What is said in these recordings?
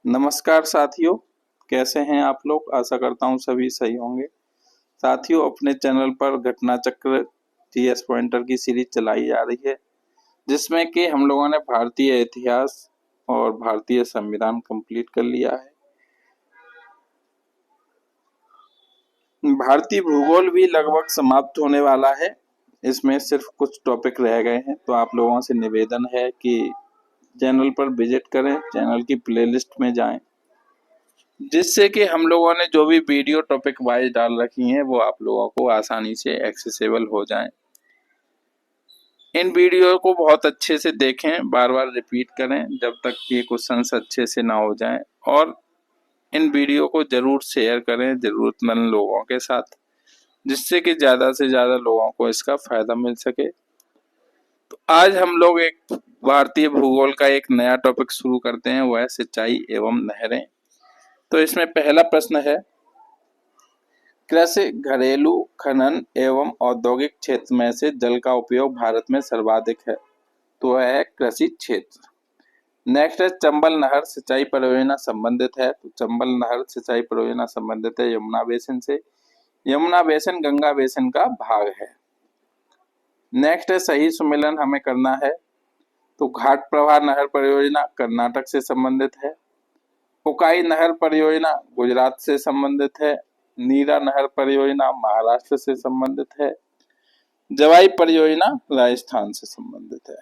नमस्कार साथियों, कैसे हैं आप लोग। आशा करता हूँ सभी सही होंगे। साथियों, अपने चैनल पर घटना चक्र जीएस पॉइंटर की सीरीज चलाई जा रही है, जिसमें कि हम लोगों ने भारतीय इतिहास और भारतीय संविधान कंप्लीट कर लिया है। भारतीय भूगोल भी लगभग समाप्त होने वाला है। इसमें सिर्फ कुछ टॉपिक रह गए हैं, तो आप लोगों से निवेदन है कि चैनल पर विजिट करें, चैनल की प्लेलिस्ट में जाएं, जिससे कि हम लोगों ने जो भी वीडियो टॉपिक वाइज डाल रखी हैं वो आप लोगों को आसानी से एक्सेसिबल हो जाएं। इन वीडियो को बहुत अच्छे से देखें, बार बार रिपीट करें जब तक ये क्वेश्चंस अच्छे से ना हो जाएं, और इन वीडियो को जरूर शेयर करें जरूरतमंद लोगों के साथ, जिससे कि ज़्यादा से ज़्यादा लोगों को इसका फायदा मिल सके। तो आज हम लोग एक भारतीय भूगोल का एक नया टॉपिक शुरू करते हैं, वह है सिंचाई एवं नहरें। तो इसमें पहला प्रश्न है, कृषि, घरेलू, खनन एवं औद्योगिक क्षेत्र में से जल का उपयोग भारत में सर्वाधिक है, तो वह है कृषि क्षेत्र। नेक्स्ट है, चंबल नहर सिंचाई परियोजना संबंधित है, तो चंबल नहर सिंचाई परियोजना संबंधित है यमुना बेसिन से। यमुना बेसिन गंगा बेसिन का भाग है। नेक्स्ट है, सही सुमेलन हमें करना है, तो घाट प्रवाह नहर परियोजना कर्नाटक से संबंधित है। उकाई नहर परियोजना गुजरात से संबंधित है। नीरा नहर परियोजना महाराष्ट्र से संबंधित है। जवाई परियोजना राजस्थान से संबंधित है।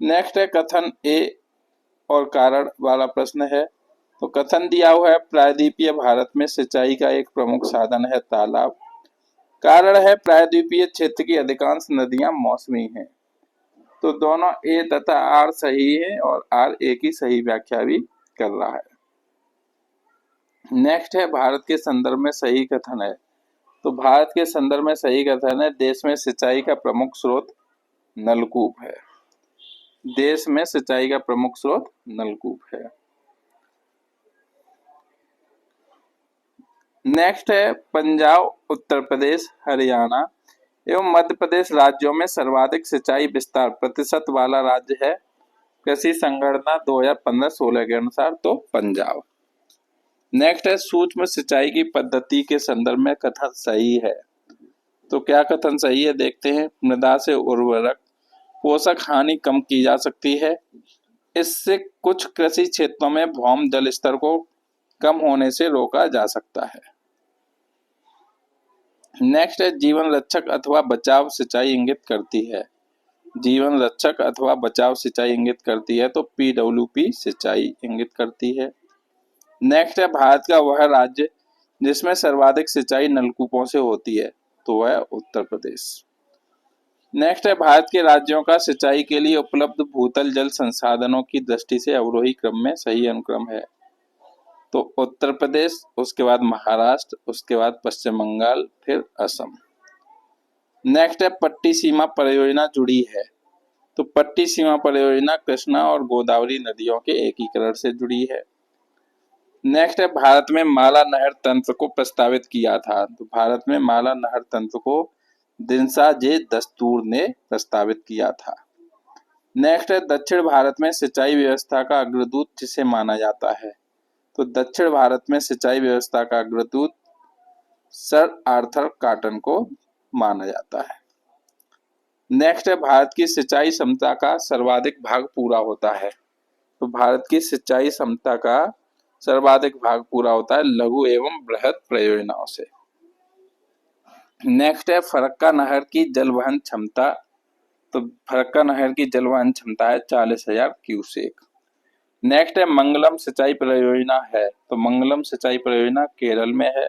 नेक्स्ट है, कथन ए और कारण वाला प्रश्न है, तो कथन दिया हुआ है, प्रायद्वीपीय भारत में सिंचाई का एक प्रमुख साधन है तालाब। कारण है, प्रायद्वीपीय क्षेत्र की अधिकांश नदियां मौसमी हैं। तो दोनों ए तथा आर सही है और आर ए की सही व्याख्या भी कर रहा है। नेक्स्ट है, भारत के संदर्भ में सही कथन है, तो भारत के संदर्भ में सही कथन है, देश में सिंचाई का प्रमुख स्रोत नलकूप है। देश में सिंचाई का प्रमुख स्रोत नलकूप है। नेक्स्ट है, पंजाब, उत्तर प्रदेश, हरियाणा एवं मध्य प्रदेश राज्यों में सर्वाधिक सिंचाई विस्तार प्रतिशत वाला राज्य है कृषि संगणना 2015-16 के अनुसार, तो पंजाब। नेक्स्ट है, सूक्ष्म सिंचाई की पद्धति के संदर्भ में कथन सही है, तो क्या कथन सही है देखते हैं। मृदा से उर्वरक पोषक हानि कम की जा सकती है, इससे कुछ कृषि क्षेत्रों में भौम जल स्तर को कम होने से रोका जा सकता है। नेक्स्ट है, जीवन रक्षक अथवा बचाव सिंचाई इंगित करती है। जीवन रक्षक अथवा बचाव सिंचाई इंगित करती है, तो पीडब्ल्यूपी सिंचाई इंगित करती है। नेक्स्ट है, भारत का वह राज्य जिसमें सर्वाधिक सिंचाई नलकूपों से होती है, तो वह उत्तर प्रदेश। नेक्स्ट है, भारत के राज्यों का सिंचाई के लिए उपलब्ध भूतल जल संसाधनों की दृष्टि से अवरोही क्रम में सही अनुक्रम है, तो उत्तर प्रदेश, उसके बाद महाराष्ट्र, उसके बाद पश्चिम बंगाल, फिर असम। नेक्स्ट है, पट्टी सीमा परियोजना जुड़ी है, तो पट्टी सीमा परियोजना कृष्णा और गोदावरी नदियों के एकीकरण से जुड़ी है। नेक्स्ट है, भारत में माला नहर तंत्र को प्रस्तावित किया था, तो भारत में माला नहर तंत्र को दिनसा जे दस्तूर ने प्रस्तावित किया था। नेक्स्ट है, दक्षिण भारत में सिंचाई व्यवस्था का अग्रदूत जिसे माना जाता है, तो दक्षिण भारत में सिंचाई व्यवस्था का अग्रदूत सर आर्थर कॉटन को माना जाता है। नेक्स्ट है, भारत की सिंचाई क्षमता का सर्वाधिक भाग पूरा होता है, तो भारत की सिंचाई क्षमता का सर्वाधिक भाग पूरा होता है लघु एवं बृहद परियोजनाओं से। नेक्स्ट है, फरक्का नहर की जलवहन क्षमता, तो फरक्का नहर की जलवहन क्षमता है 40,000 क्यूसेक। नेक्स्ट है, मंगलम सिंचाई परियोजना है, तो मंगलम सिंचाई परियोजना केरल में है।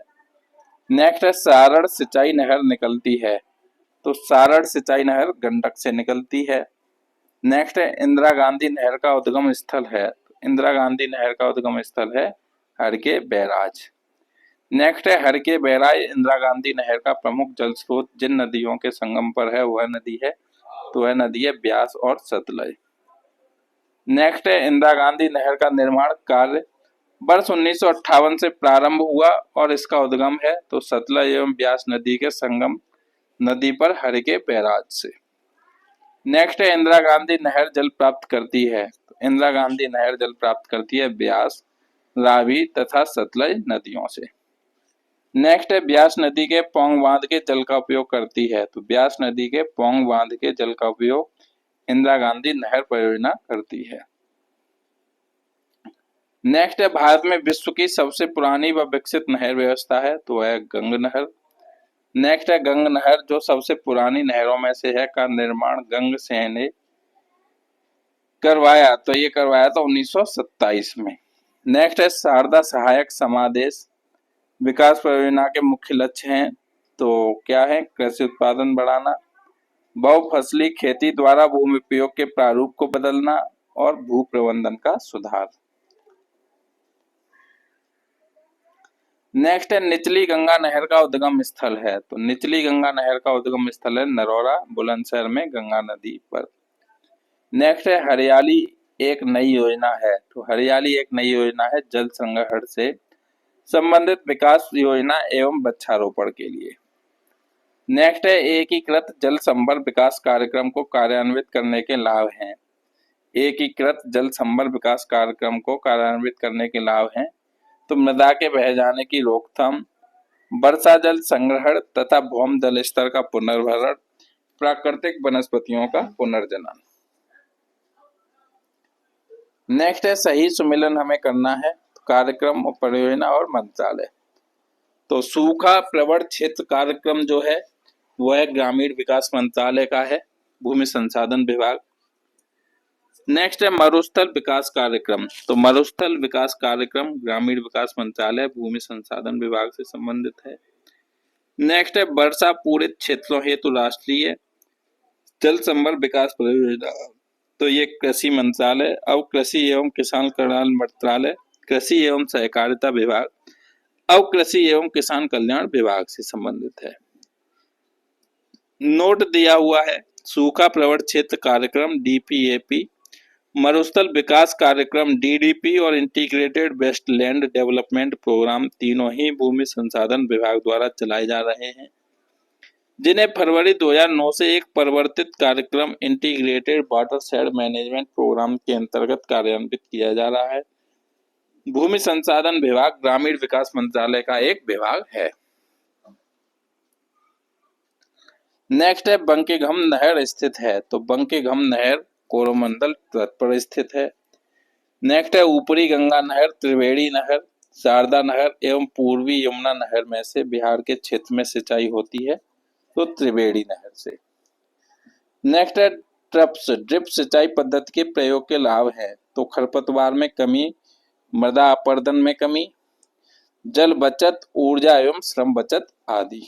नेक्स्ट है, सारण सिंचाई नहर निकलती है, तो सारण सिंचाई नहर गंडक से निकलती है। नेक्स्ट है, इंदिरा गांधी नहर का उद्गम स्थल है, तो इंदिरा गांधी नहर का उद्गम स्थल है हर के बैराज। नेक्स्ट है, हर के बैराज इंदिरा गांधी नहर का प्रमुख जल स्रोत जिन नदियों के संगम पर है वह नदी है, तो वह नदी है ब्यास और सतलज। नेक्स्ट है, इंदिरा गांधी नहर का निर्माण कार्य वर्ष 1958 से प्रारंभ हुआ और इसका उद्गम है तो सतलज एवं ब्यास नदी के संगम नदी पर हर के बैराज से। नेक्स्ट है इंदिरा गांधी नहर जल प्राप्त करती है। तो इंदिरा गांधी नहर जल प्राप्त करती है ब्यास, रावी तथा सतलज नदियों से। नेक्स्ट है ब्यास नदी के पौंग बांध के जल का उपयोग करती है। तो ब्यास नदी के पौंग बांध के जल का उपयोग इंदिरा गांधी नहर परियोजना करती है। नेक्स्ट है भारत में विश्व की सबसे पुरानी व विकसित नहर व्यवस्था है, तो है गंग नहर। नेक्स्ट है गंग नहर जो सबसे पुरानी नहरों में से है का निर्माण गंग सेन ने करवाया, तो ये करवाया था 1927 में। नेक्स्ट है शारदा सहायक समादेश विकास परियोजना के मुख्य लक्ष्य हैं, तो क्या है, कृषि उत्पादन बढ़ाना, बहुफसली खेती द्वारा भूमि उपयोग के प्रारूप को बदलना और भू प्रबंधन का सुधार। नेक्स्ट है निचली गंगा नहर का उद्गम स्थल है। तो निचली गंगा नहर का उद्गम स्थल है नरौरा बुलंदशहर में गंगा नदी पर। नेक्स्ट है हरियाली एक नई योजना है। तो हरियाली एक नई योजना है जल संग्रहण से संबंधित विकास योजना एवं वृक्षारोपण के लिए। नेक्स्ट है एकीकृत जल संभर विकास कार्यक्रम को कार्यान्वित करने के लाभ हैं। एकीकृत जल संभर विकास कार्यक्रम को कार्यान्वित करने के लाभ हैं, तो मृदा के बह जाने की रोकथाम, वर्षा जल संग्रहण तथा भौम जल स्तर का पुनर्भरण, प्राकृतिक वनस्पतियों का पुनर्जनन। नेक्स्ट है सही सुमिलन हमें करना है, तो कार्यक्रम, परियोजना और मंत्रालय। तो सूखा प्रवण क्षेत्र कार्यक्रम जो है वह ग्रामीण विकास मंत्रालय का है, भूमि संसाधन विभाग। नेक्स्ट है मरुस्थल विकास कार्यक्रम। तो मरुस्थल विकास कार्यक्रम ग्रामीण विकास मंत्रालय, भूमि संसाधन विभाग से संबंधित है। नेक्स्ट है वर्षा पूरित क्षेत्रों हेतु राष्ट्रीय जल संभर विकास परियोजना। तो ये कृषि मंत्रालय, अब कृषि एवं किसान कल्याण मंत्रालय, कृषि एवं सहकारिता विभाग, अब कृषि एवं किसान कल्याण विभाग से संबंधित है। नोट दिया हुआ है सूखा प्रवण क्षेत्र कार्यक्रम DPAP, मरुस्थल विकास कार्यक्रम DDP और इंटीग्रेटेड वेस्टलैंड डेवलपमेंट प्रोग्राम तीनों ही भूमि संसाधन विभाग द्वारा चलाए जा रहे हैं, जिन्हें फरवरी 2009 से एक परिवर्तित कार्यक्रम इंटीग्रेटेड वाटरशेड मैनेजमेंट प्रोग्राम के अंतर्गत कार्यान्वित किया जा रहा है। भूमि संसाधन विभाग ग्रामीण विकास मंत्रालय का एक विभाग है। नेक्स्ट है बंकीघम नहर स्थित है। तो बंकीघम नहर कोरोमंडल तट पर स्थित है। नेक्स्ट है ऊपरी गंगा नहर, त्रिवेणी नहर, शारदा नहर एवं पूर्वी यमुना नहर में से बिहार के क्षेत्र में सिंचाई होती है, तो त्रिवेणी नहर से। नेक्स्ट है ड्रिप सिंचाई पद्धति के प्रयोग के लाभ हैं, तो खरपतवार में कमी, मृदा अपरदन में कमी, जल बचत, ऊर्जा एवं श्रम बचत आदि।